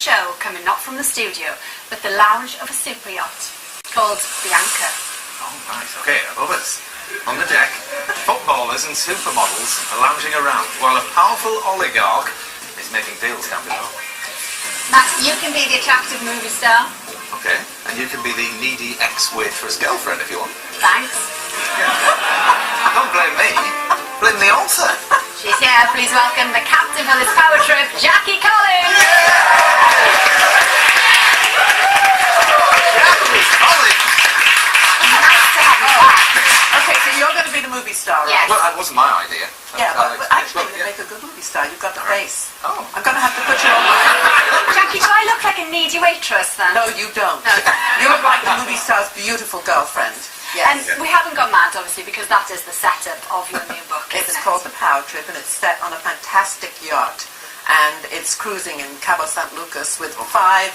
show coming not from the studio, but the lounge of a super yacht called Bianca. Oh, right, okay, above us, on the deck, footballers and supermodels are lounging around, while a powerful oligarch is making deals, can't be wrong. Matt, you can be the attractive movie star. Okay, and you can be the needy ex-waitress girlfriend if you want. Thanks. Don't blame me, blame the author. She's here, please welcome the captain of this power trip, Jackie Cillins! Jackie Cillins! Nice to have you back. Okay, so you're going to be the movie star, right? Yes. Well, that wasn't my idea. Yeah, but actually you make a good movie star. You've got the face. Oh. I'm going to have to put you on Jackie, do I look like a needy waitress then? No, you don't. No. You look like the movie star's beautiful girlfriend. And Yes. we haven't gone mad, obviously, because that is the setup of your new book, It's isn't it? called The Power Trip, and it's set on a fantastic yacht. And it's cruising in Cabo San Lucas with 5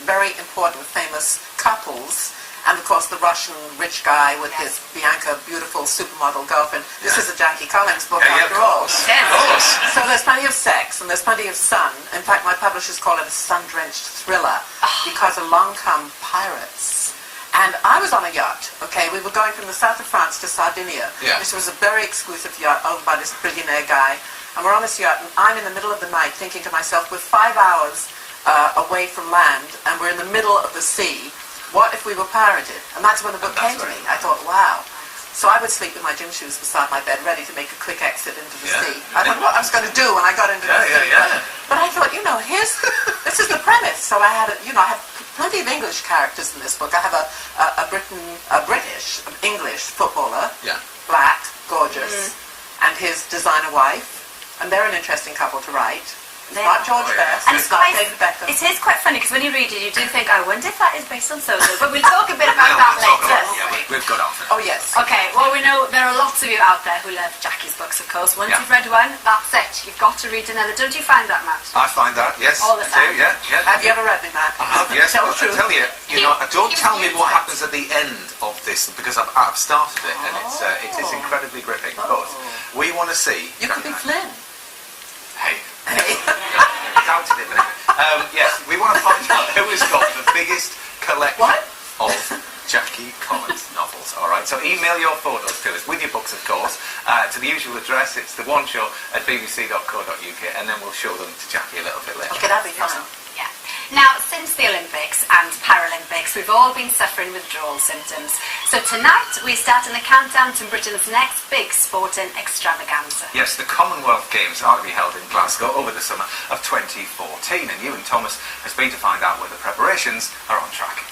very important, famous couples. And, of course, the Russian rich guy with his Bianca, beautiful supermodel girlfriend. This is a Jackie Cillins book, after all. So there's plenty of sex, and there's plenty of sun. In fact, my publishers call it a sun-drenched thriller, because along come pirates. And I was on a yacht, okay? We were going from the south of France to Sardinia. Yeah. This was a very exclusive yacht owned by this billionaire guy. And we're on this yacht, and I'm in the middle of the night thinking to myself, we're 5 hours away from land, and we're in the middle of the sea. What if we were pirated? And that's when the book came to me. I thought, wow. So I would sleep with my gym shoes beside my bed, ready to make a quick exit into the sea. I thought what I was going to do when I got into the sea. But I thought, this is the premise. So I had, I have plenty of English characters in this book. I have a British, English footballer, black, gorgeous, and his designer wife. And they're an interesting couple to write. It's not George Best, and it's not David Beckham. It is quite funny, because when you read it, you do think, I wonder if that is based on so-so. But we'll talk a bit about that later. We've got off it. Oh, yes. Okay, well, we know there are lots of you out there who love Jackie's books, of course. Once you've read one, that's it. You've got to read another. Don't you find that, Matt? I find that, yes. All the time. Yeah. Have you ever read me, Matt? I have, yes. Tell I the truth. tell you, don't tell me what happens at the end of this, because I've started it, and it is incredibly gripping. But we want to see... You could be Flynn. Hey. Doubted it, yes, we want to find out who has got the biggest collection of Jackie Cillins novels. All right, so email your photos to us with your books, of course, to the usual address. It's the one show at bbc.co.uk, and then we'll show them to Jackie a little bit later. Okay, that'd be fun. Yeah. Now, since the Olympics and Paralympics, we've all been suffering withdrawal symptoms. So tonight, we start in the countdown to Britain's next big sporting extravaganza. Yes, the Commonwealth Games are to be held in Glasgow over the summer of 2014, and Iwan Thomas has been to find out whether preparations are on track.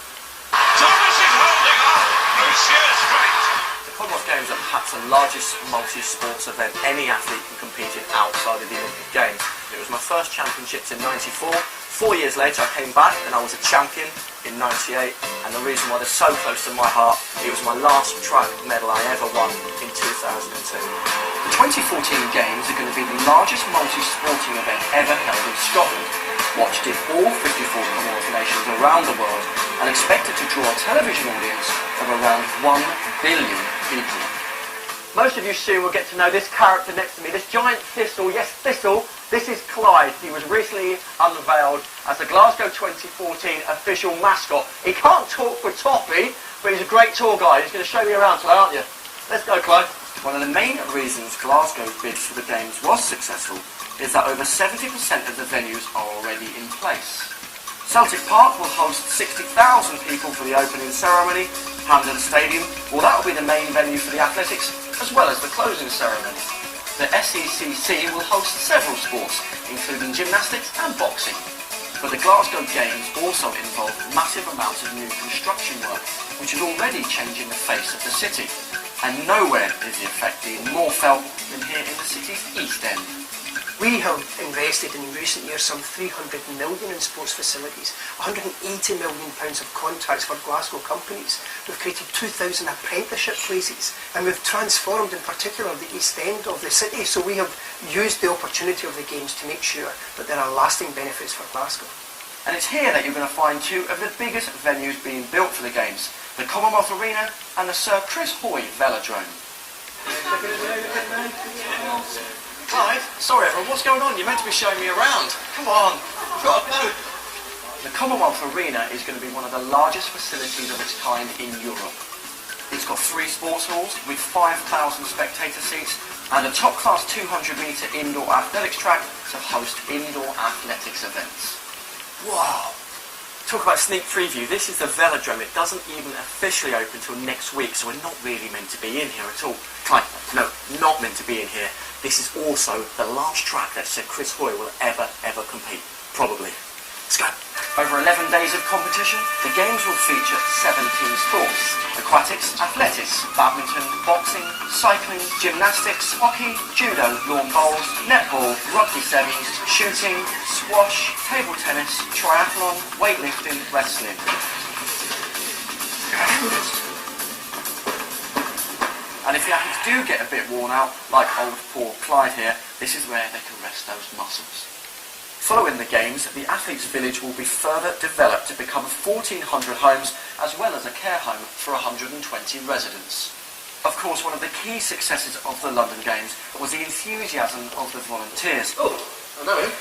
Thomas is holding on through sheer strength. The Commonwealth Games are perhaps the largest multi-sports event any athlete can compete in outside of the Olympic Games. It was my first championships in '94. 4 years later I came back and I was a champion in '98, and the reason why they're so close to my heart, it was my last track medal I ever won in 2002. The 2014 Games are going to be the largest multi-sporting event ever held in Scotland, watched in all 54 Commonwealth nations around the world, and expected to draw a television audience of around 1 billion people. Most of you soon will get to know this character next to me, this giant thistle. Yes, thistle. This is Clyde. He was recently unveiled as the Glasgow 2014 official mascot. He can't talk for toffee, but he's a great tour guide. He's going to show me around today, aren't you? Let's go, Clyde. One of the main reasons Glasgow's bid for the Games was successful is that over 70% of the venues are already in place. Celtic Park will host 60,000 people for the opening ceremony. Hampden Stadium, well, that will be the main venue for the athletics, as well as the closing ceremony. The SECC will host several sports, including gymnastics and boxing. But the Glasgow Games also involve massive amounts of new construction work, which is already changing the face of the city. And nowhere is the effect being more felt than here in the city's East End. We have invested in recent years some 300 million in sports facilities, 180 million pounds of contracts for Glasgow companies. We've created 2,000 apprenticeship places, and we've transformed in particular the East End of the city. So we have used the opportunity of the Games to make sure that there are lasting benefits for Glasgow. And it's here that you're going to find two of the biggest venues being built for the Games, the Commonwealth Arena and the Sir Chris Hoy Velodrome. Clyde, sorry everyone, what's going on? You're meant to be showing me around. Come on, we've got to go. Commonwealth Arena is going to be one of the largest facilities of its kind in Europe. It's got 3 sports halls with 5,000 spectator seats and a top-class 200-metre indoor athletics track to host indoor athletics events. Wow! Talk about sneak preview. This is the velodrome. It doesn't even officially open till next week, so we're not really meant to be in here at all. Clive, no, not meant to be in here. This is also the last track that Sir Chris Hoy will ever compete. Probably. Let's go. Over 11 days of competition, the games will feature 17 sports: aquatics, athletics, badminton, boxing, cycling, gymnastics, hockey, judo, lawn bowls, netball, rugby sevens, shooting, squash, table tennis, triathlon, weightlifting, wrestling. And if the athletes do get a bit worn out, like old poor Clyde here, this is where they can rest those muscles. Following the games, the athletes' village will be further developed to become 1,400 homes, as well as a care home for 120 residents. Of course, one of the key successes of the London Games was the enthusiasm of the volunteers. Oh, I know him.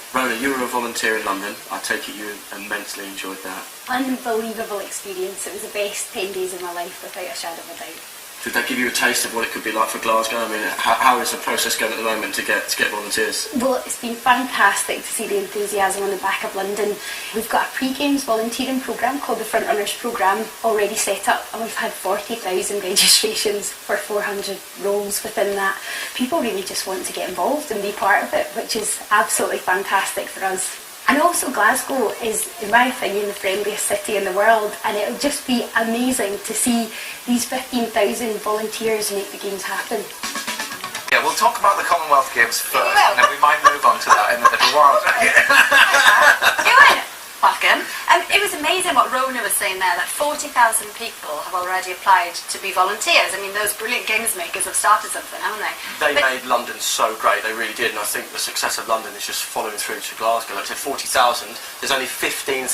Rona, you were a volunteer in London. I take it you immensely enjoyed that. Unbelievable experience. It was the best 10 days of my life, without a shadow of a doubt. Did that give you a taste of what it could be like for Glasgow? I mean, how is the process going at the moment to get volunteers? Well, it's been fantastic to see the enthusiasm on the back of London. We've got a pre-games volunteering programme called the Frontrunners Programme already set up, and we've had 40,000 registrations for 400 roles within that. People really just want to get involved and be part of it, which is absolutely fantastic for us. And also Glasgow is, in my opinion, the friendliest city in the world, and it would just be amazing to see these 15,000 volunteers make the games happen. Yeah, we'll talk about the Commonwealth Games first, and then we might move on to that in a little while. Ewan, welcome. It was amazing what Rona was saying there, that 40,000 people have already applied to be volunteers. I mean, those brilliant games makers have started something, haven't they? They made London so great, they really did, and I think the success of London is just following through to Glasgow. Like I said, 40,000, there's only 15,000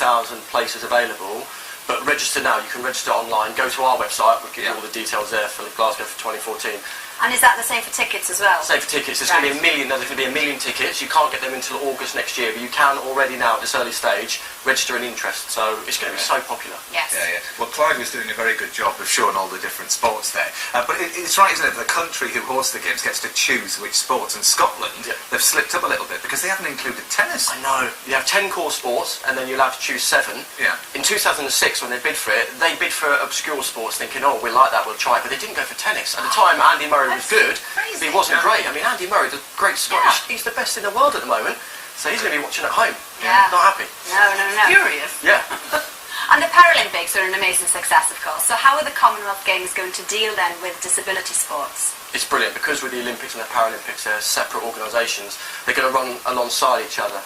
places available, but register now. You can register online, go to our website, we'll give you all the details there for Glasgow for 2014. And is that the same for tickets as well? Same for tickets. There's going to be there's going to be a million tickets. You can't get them until August next year, but you can already now at this early stage register an interest. So it's going to be so popular. Yes. Yeah. Well, Clyde was doing a very good job of showing all the different sports there. But it's right, isn't it? The country who hosts the games gets to choose which sports. And Scotland, they've slipped up a little bit because they haven't included tennis. I know. You have 10 core sports, and then you're allowed to choose 7. Yeah. In 2006, when they bid for it, they bid for obscure sports, thinking, oh, we like that, we'll try it. But they didn't go for tennis. At the time, Andy Murray was good. But he wasn't great. I mean, Andy Murray, the great Scottish, he's the best in the world at the moment. So he's going to be watching at home. Yeah. Not happy. No. Furious. Yeah. And the Paralympics are an amazing success, of course. So how are the Commonwealth Games going to deal then with disability sports? It's brilliant because with the Olympics and the Paralympics, they're separate organisations. They're going to run alongside each other.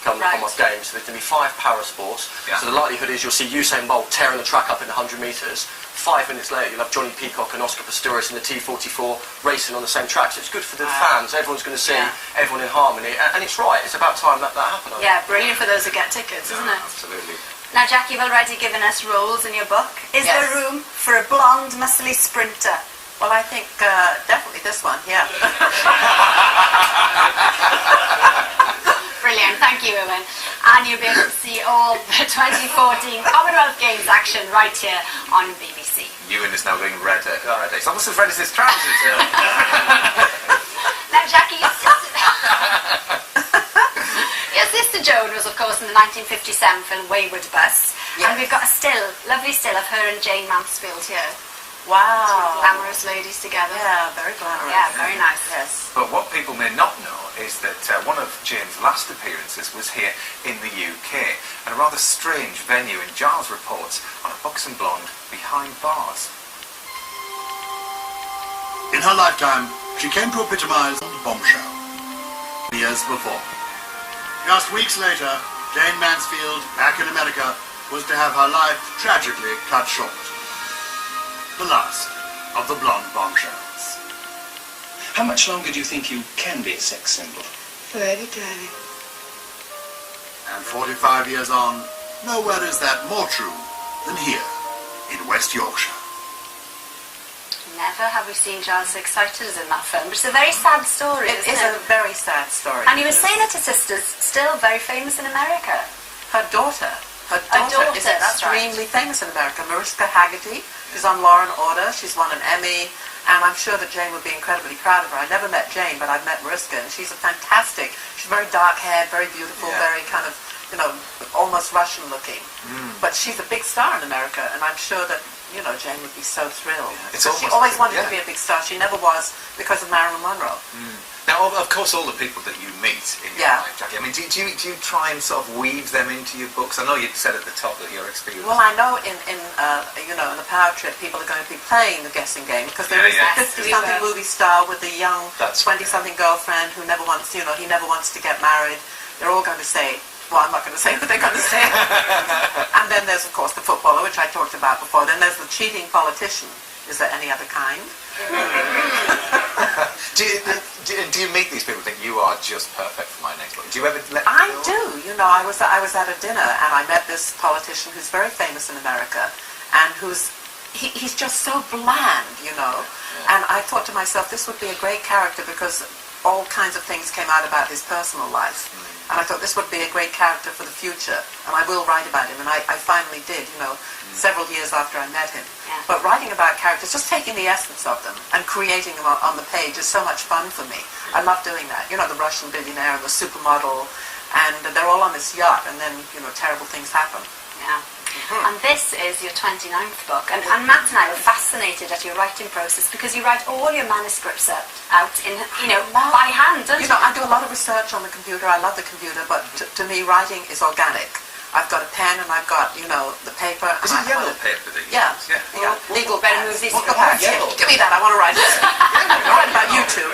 Come Commonwealth Games. So there's going to be 5 para sports. Yeah. So the likelihood is you'll see Usain Bolt tearing the track up in 100 metres. 5 minutes later, you'll have Johnny Peacock and Oscar Pistorius in the T44 racing on the same track. So it's good for the fans. Everyone's going to see everyone in harmony. And it's right. It's about time that happened. Yeah, brilliant for those who get tickets, isn't it? Absolutely. Now, Jackie, you've already given us roles in your book. Is there room for a blonde, muscly sprinter? Well, I think definitely this one, yeah. Brilliant, thank you, Iwan. And you'll be able to see all the 2014 Commonwealth Games action right here on BBC. Ewan is now going red. It's almost as red as his trousers. Now, Jackie, your sister Joan was, of course, in the 1957 film Wayward Bus. Yes. And we've got a lovely still of her and Jane Mansfield here. Wow. Glamorous ladies together. Yeah, very glamorous. Yeah, very nice. Yes. But what people may not know is that one of Jane's last appearances was here in the UK, at a rather strange venue in Giles reports on a buxom blonde behind bars. In her lifetime, she came to epitomise bombshell. Years before. Just weeks later, Jane Mansfield, back in America, was to have her life tragically cut short. The last of the blonde bombshells. How much longer do you think you can be a sex symbol? For any time. And 45 years on, nowhere is that more true than here in West Yorkshire. Never have we seen Giles so excited as in that film, which is a very sad story. It is a very sad story. And he was saying that his sister's still very famous in America. Her daughter Her daughter is that's right. extremely famous in America. Mariska Hargitay. She's on Law and Order. She's won an Emmy. And I'm sure that Jane would be incredibly proud of her. I never met Jane, but I've met Mariska, and she's a fantastic. She's very dark-haired, very beautiful, very kind of, almost Russian-looking. But she's a big star in America, and I'm sure that, Jane would be so thrilled. She always wanted to be a big star. She never was because of Marilyn Monroe. Now, of course, all the people that you meet in your life, Jackie, I mean, do you try and sort of weave them into your books? I know you said at the top that your experience... Well, I know in the Power Trip, people are going to be playing the guessing game, because there is a 50-something movie star with a young 20-something girlfriend who never wants, he never wants to get married. They're all going to say... Well, I'm not going to say what they're going to say. And then there's, of course, the footballer, which I talked about before. Then there's the cheating politician. Is there any other kind? Do you meet these people and think you are just perfect for my next book? Do you ever let them I know? do. I was at a dinner and I met this politician who's very famous in America, and he's just so bland, And I thought to myself, this would be a great character because all kinds of things came out about his personal life. And I thought this would be a great character for the future, and I will write about him, and I finally did, several years after I met him. Yeah. But writing about characters, just taking the essence of them and creating them on the page is so much fun for me. I love doing that. The Russian billionaire and the supermodel, and they're all on this yacht, and then, terrible things happen. Yeah. And this is your 29th book, and Matt and I were fascinated at your writing process because you write all your manuscripts out in, by hand, don't you? I do a lot of research on the computer. I love the computer, but to me, writing is organic. I've got a pen and I've got, the paper. Is it yellow paper that you use? Yeah. Legal better pads. move these Legal around. pads. Give me that. I want to write it. I'll write about you two.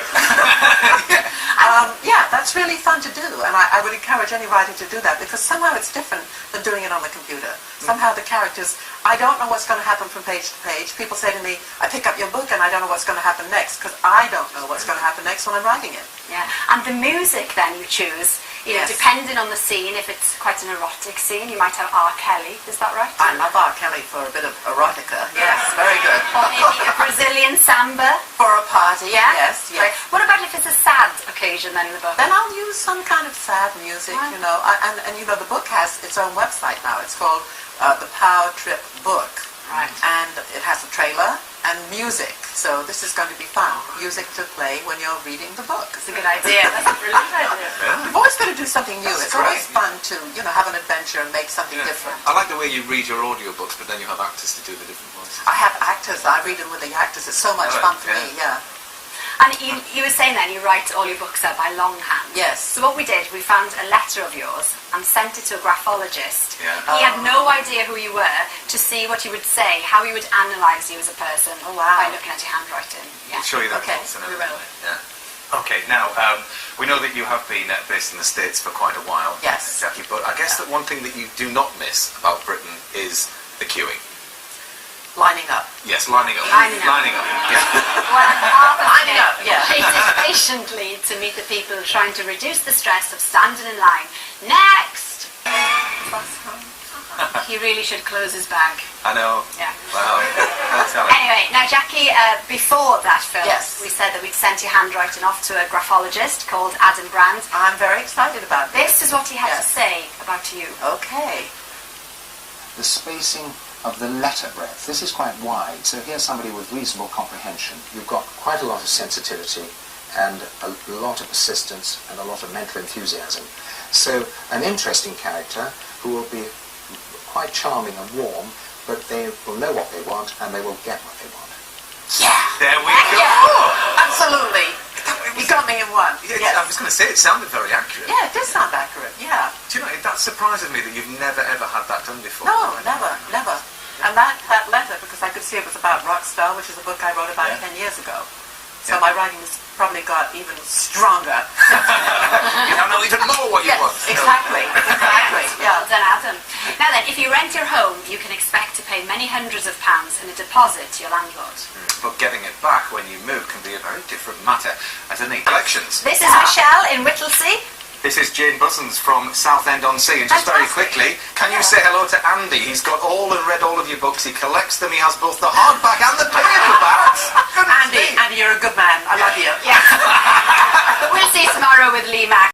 That's really fun to do, and I would encourage any writer to do that because somehow it's different than doing it on the computer. Somehow the characters, I don't know what's going to happen from page to page. People say to me, I pick up your book and I don't know what's going to happen next because I don't know what's going to happen next when I'm writing it. Yeah, and the music then you choose, depending on the scene, if it's quite an erotic scene, you might have R. Kelly, is that right? I love R. Kelly for a bit of erotica. Yes, very good. Or maybe a Brazilian samba. For a party, yes. Right. What about if it's a sad occasion then in the book? Then I'll use some kind of sad music, and the book has its own website now. It's called The Power Trip Book. Right. And it has a trailer and music. So this is going to be fun. Music to play when you're reading the book. It's a good idea. That's a brilliant idea. You've always got to do something new. That's It's always fun to, have an adventure and make something different. I like the way you read your audiobooks, but then you have actors to do the different voices. I have actors. I read them with the actors. It's so much fun for me, And you were saying then you write all your books out by longhand. Yes. So what we did, we found a letter of yours and sent it to a graphologist. Yeah. He had no idea who you were to see what you would say, how he would analyse you as a person by looking at your handwriting. Yeah. We'll show you that. Okay, box and we everything. will. Yeah. Okay, now, we know that you have been based in the States for quite a while, Yes. Jackie, but I guess that one thing that you do not miss about Britain is the queuing. Lining up. Yes, lining up. Lining up. Yeah. Well, Lining up, waiting patiently to meet the people trying to reduce the stress of standing in line. Next! He really should close his bag. I know. Yeah. Wow. That's how Anyway, now Jackie, before that film, Yes. we said that we'd sent your handwriting off to a graphologist called Adam Brand. I'm very excited about this. This is what he had to say about you. Okay. The spacing of the letter breadth. This is quite wide, so here's somebody with reasonable comprehension. You've got quite a lot of sensitivity and a lot of persistence and a lot of mental enthusiasm. So an interesting character who will be quite charming and warm, but they will know what they want and they will get what they want. Yeah. There we go. Yeah. Absolutely. You got me in one. Yeah, Yes. I was going to say, it sounded very accurate. Yeah, it does sound accurate. Yeah. Do you know, that surprises me that you've never ever had that done before. No, never. And that letter, because I could see it was about Rockstar, which is a book I wrote about 10 years ago. So my writing has probably got even stronger. You now know even more what you Yes, want. exactly. Yeah. Well done, Adam. Now then, if you rent your home, you can expect to pay many hundreds of pounds in a deposit to your landlord. But getting it back when you move can be a very different matter. I don't need elections. This is Michelle in Whittlesea. This is Jane Buttons from Southend-on-Sea, and just very quickly, can you say hello to Andy? He's got read all of your books, he collects them, he has both the hardback and the paperbacks. Andy, you're a good man. I love you. Yeah. We'll see you tomorrow with Lee Mack.